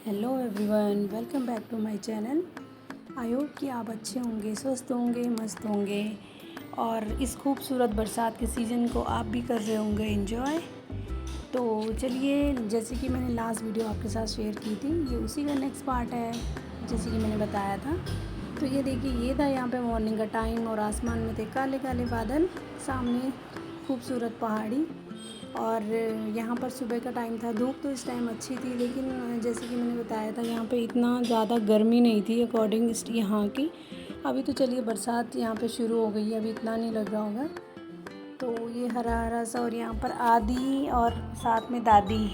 Hello everyone, welcome back to my channel. I hope कि आप अच्छे होंगे, स्वस्थ होंगे, मस्त होंगे और इस खूबसूरत बरसात के सीज़न को आप भी कर रहे होंगे एंजॉय। तो चलिए, जैसे कि मैंने लास्ट वीडियो आपके साथ शेयर की थी, ये उसी का नेक्स्ट पार्ट है जैसे कि मैंने बताया था। तो ये देखिए, ये था यहाँ पे मॉर्निंग का टाइम और आसमान में थे काले काले बादल, सामने खूबसूरत पहाड़ी। और यहाँ पर सुबह का टाइम था, धूप तो इस टाइम अच्छी थी, लेकिन जैसे कि मैंने बताया था यहाँ पे इतना ज़्यादा गर्मी नहीं थी अकॉर्डिंग यहाँ की। अभी तो चलिए बरसात यहाँ पे शुरू हो गई है, अभी इतना नहीं लग रहा होगा। तो ये हरा हरा सा, और यहाँ पर आदी और साथ में दादी,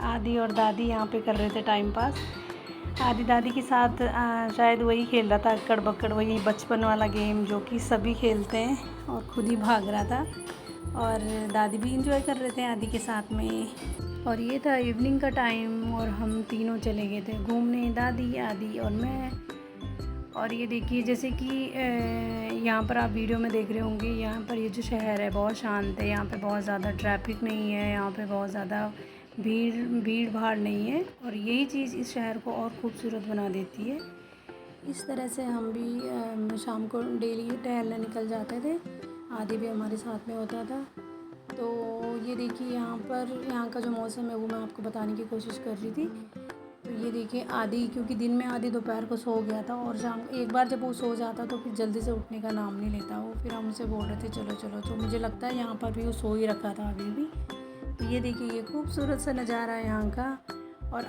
आदी और दादी यहाँ पे कर रहे थे टाइम पास। आदी दादी के साथ शायद वही खेल रहा था अक्कड़ बक्कड़, वही बचपन वाला गेम जो कि सभी खेलते हैं, और खुद ही भाग रहा था। और दादी भी इंजॉय कर रहे थे आदी के साथ में। और ये था इवनिंग का टाइम और हम तीनों चले गए थे घूमने, दादी, आदी और मैं। और ये देखिए, जैसे कि यहाँ पर आप वीडियो में देख रहे होंगे, यहाँ पर ये जो शहर है बहुत शांत है, यहाँ पे बहुत ज़्यादा ट्रैफिक नहीं है, यहाँ पे बहुत ज़्यादा भीड़ भाड़ नहीं है, और यही चीज़ इस शहर को और ख़ूबसूरत बना देती है। इस तरह से हम भी शाम को डेली टहलने निकल जाते थे, आदि भी हमारे साथ में होता था। तो ये देखिए, यहाँ का जो मौसम है वो मैं आपको बताने की कोशिश कर रही थी। तो ये देखिए, आदि क्योंकि दिन में आदि दोपहर को सो गया था, और शाम एक बार जब वो सो जाता तो फिर जल्दी से उठने का नाम नहीं लेता वो। फिर हम उसे बोल रहे थे चलो चलो, तो मुझे लगता है यहाँ पर भी वो सो ही रखा था अभी भी। तो ये देखिए, ये खूबसूरत सा नज़ारा है यहाँ का। और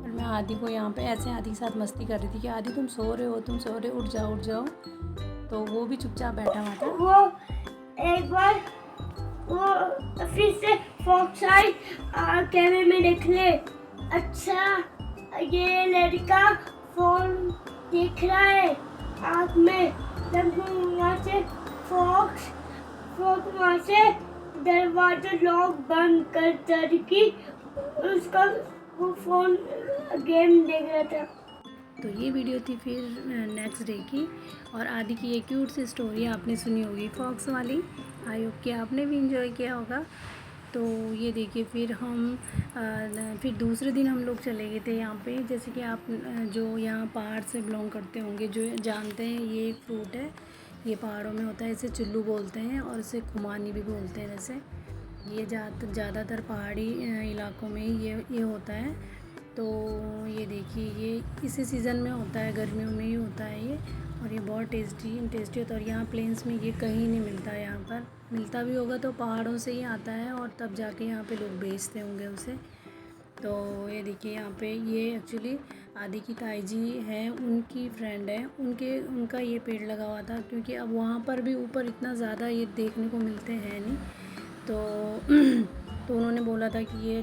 मैं आदि को यहाँ पे ऐसे आदि के साथ मस्ती कर रही थी कि आदि तुम सो रहे हो, उठ जाओ उठ जाओ। तो वो भी चुपचाप बैठा हुआ था। वो एक बार वो फिर से फॉक्स आई कैमरे में देख ले। अच्छा, ये लड़का फोन देख रहा है आँख में। जब वहाँ से फॉक्स वहाँ से दरवाजा लॉक बंद कर की उसका वो फोन गेम देख रहा था। तो ये वीडियो थी फिर नेक्स्ट डे की, और आदि की ये क्यूट सी स्टोरी आपने सुनी होगी फॉक्स वाली। आई होप कि आपने भी इंजॉय किया होगा। तो ये देखिए, फिर दूसरे दिन हम लोग चले गए थे यहाँ पे। जैसे कि आप जो यहाँ पहाड़ से बिलोंग करते होंगे, जो जानते हैं, ये एक फ्रूट है, ये पहाड़ों में होता है, इसे चुल्लू बोलते हैं और इसे खुमानी भी बोलते हैं। वैसे ये ज़्यादातर पहाड़ी इलाकों में ही ये होता है। तो ये देखिए, ये इसी सीज़न में होता है, गर्मियों में ही होता है ये, और ये बहुत टेस्टी होता है। और यहाँ प्लेन्स में ये कहीं नहीं मिलता है, यहाँ पर मिलता भी होगा तो पहाड़ों से ही आता है, और तब जाके यहाँ पे लोग बेचते होंगे उसे। तो ये देखिए, यहाँ पे ये एक्चुअली आदि की ताई जी हैं, उनकी फ्रेंड है, उनका ये पेड़ लगा हुआ था, क्योंकि अब वहाँ पर भी ऊपर इतना ज़्यादा ये देखने को मिलते हैं नहीं। तो तो उन्होंने बोला था कि ये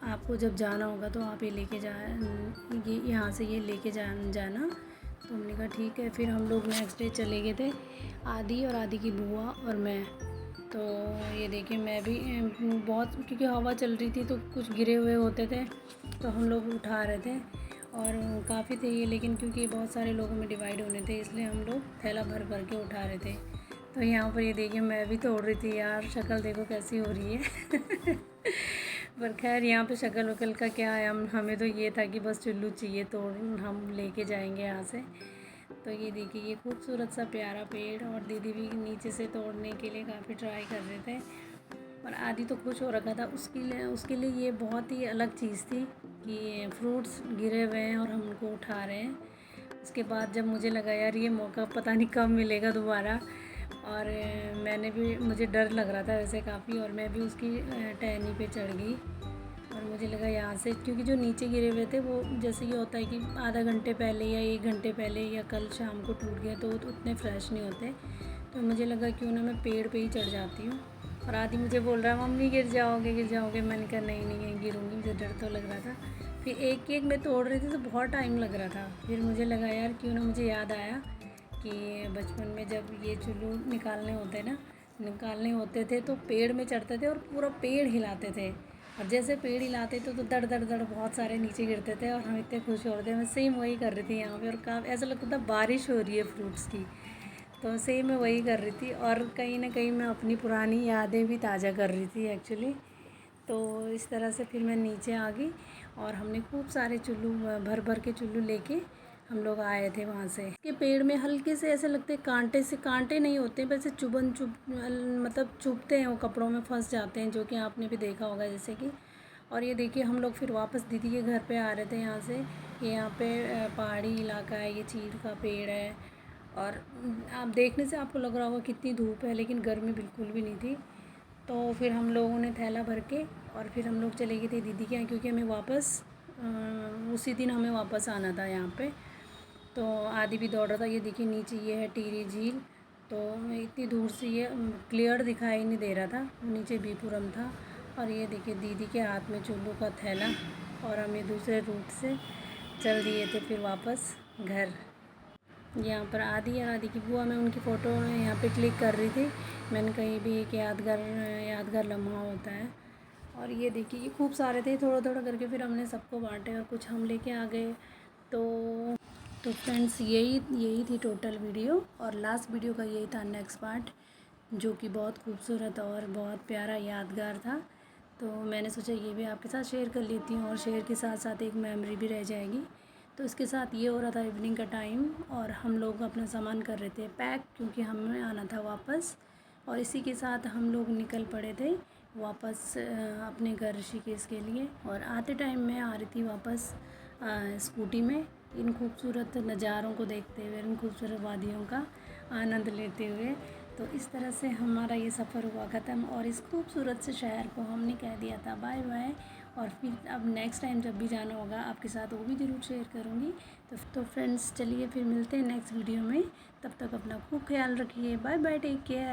आपको जब जाना होगा तो आप ये लेके ये यहाँ से ये लेके जाना। तो हमने कहा ठीक है। फिर हम लोग नेक्स्ट डे चले गए थे, आदि और आदि की बुआ और मैं। तो ये देखिए, मैं भी बहुत, क्योंकि हवा चल रही थी तो कुछ गिरे हुए होते थे, तो हम लोग उठा रहे थे, और काफ़ी थे ये, लेकिन क्योंकि बहुत सारे लोगों में डिवाइड होने थे, इसलिए हम लोग थैला भर भर के उठा रहे थे। तो यहाँ पर ये देखिए, मैं भी तोड़ रही थी यार, शक्ल देखो कैसी हो रही है। पर खैर, यहाँ पे शक्ल वकल का क्या है, हमें तो ये था कि बस चुल्लू चाहिए, तो हम लेके जाएंगे यहाँ से। तो ये देखिए, ये खूबसूरत सा प्यारा पेड़, और दीदी भी नीचे से तोड़ने के लिए काफ़ी ट्राई कर रहे थे, और आदि तो खुश हो रखा था। उसके लिए ये बहुत ही अलग चीज़ थी कि फ्रूट्स गिरे हुए हैं और हम उनको उठा रहे हैं। उसके बाद जब मुझे लगा यार ये मौका पता नहीं कब मिलेगा दोबारा, और मुझे डर लग रहा था वैसे काफ़ी, और मैं भी उसकी टहनी पे चढ़ गई, और मुझे लगा यहाँ से, क्योंकि जो नीचे गिरे हुए थे वो जैसे ये होता है कि आधा घंटे पहले या 1 घंटे पहले या कल शाम को टूट गए, तो उतने फ्रेश नहीं होते। तो मुझे लगा क्यों ना मैं पेड़ पे ही चढ़ जाती हूँ। और आदि मुझे बोल रहा है मम्मी गिर जाओगे। मैंने कहा नहीं गिरूँगी, मुझे डर तो लग रहा था। फिर एक एक मैं तोड़ रही थी तो बहुत टाइम लग रहा था। फिर मुझे लगा यार क्यों ना, मुझे याद आया कि बचपन में जब ये चुल्लू निकालने होते थे तो पेड़ में चढ़ते थे और पूरा पेड़ हिलाते थे, और जैसे पेड़ हिलाते थे तो दड़ दड़ दड़ बहुत सारे नीचे गिरते थे, और हम इतने खुश हो रहे थे। मैं सेम वही कर रही थी यहाँ पे, और काफ़ी ऐसा लगता था बारिश हो रही है फ्रूट्स की। तो सेम मैं वही कर रही थी, और कहीं ना कहीं मैं अपनी पुरानी यादें भी ताज़ा कर रही थी एक्चुअली। तो इस तरह से फिर मैं नीचे आ गई, और हमने खूब सारे चुल्लू भर भर के चुल्लू लेके हम लोग आए थे वहाँ से। इसके पेड़ में हल्के से ऐसे लगते कांटे से, कांटे नहीं होते हैं, वैसे मतलब चुभते हैं, वो कपड़ों में फंस जाते हैं, जो कि आपने भी देखा होगा जैसे कि। और ये देखिए हम लोग फिर वापस दीदी के घर पे आ रहे थे यहाँ से। यहाँ पे पहाड़ी इलाका है, ये चीड़ का पेड़ है और आप देखने से आपको लग रहा होगा कितनी धूप है, लेकिन गर्मी बिल्कुल भी नहीं थी। तो फिर हम लोगों ने थैला भर के और फिर हम लोग चले गए थे दीदी के यहाँ, क्योंकि हमें वापस उसी दिन हमें वापस आना था यहाँ पे। तो आदि भी दौड़ रहा था। ये देखिए नीचे ये है टिहरी झील, तो इतनी दूर से ये क्लियर दिखाई नहीं दे रहा था, नीचे बीपुरम था। और ये देखिए दीदी के हाथ में चुल्लू का थैला, और हमें दूसरे रूट से चल दिए थे फिर वापस घर। यहाँ पर आदि और आदि की बुआ, मैं उनकी फ़ोटो यहाँ पे क्लिक कर रही थी। मैंने कहीं भी एक यादगार लम्हा होता है। और ये देखिए ये खूब सारे थे, थोड़ा थोड़ा करके फिर हमने सबको बांटे और कुछ हम लेके आ गए। तो फ्रेंड्स यही थी टोटल वीडियो, और लास्ट वीडियो का यही था नेक्स्ट पार्ट, जो कि बहुत खूबसूरत और बहुत प्यारा यादगार था। तो मैंने सोचा ये भी आपके साथ शेयर कर लेती हूँ, और शेयर के साथ साथ एक मेमोरी भी रह जाएगी। तो इसके साथ ये हो रहा था इवनिंग का टाइम, और हम लोग अपना सामान कर रहे थे पैक, क्योंकि हमें आना था वापस। और इसी के साथ हम लोग निकल पड़े थे वापस अपने घर ऋषिकेश के लिए। और आते टाइम मैं आ रही थी वापस स्कूटी में, इन खूबसूरत नज़ारों को देखते हुए, इन खूबसूरत वादियों का आनंद लेते हुए। तो इस तरह से हमारा ये सफ़र हुआ ख़त्म, और इस खूबसूरत से शहर को हमने कह दिया था बाय बाय। और फिर अब नेक्स्ट टाइम जब भी जाना होगा आपके साथ वो भी ज़रूर शेयर करूँगी। तो फ्रेंड्स चलिए फिर मिलते हैं नेक्स्ट वीडियो में, तब तक अपना खूब ख्याल रखिए। Bye bye, take care.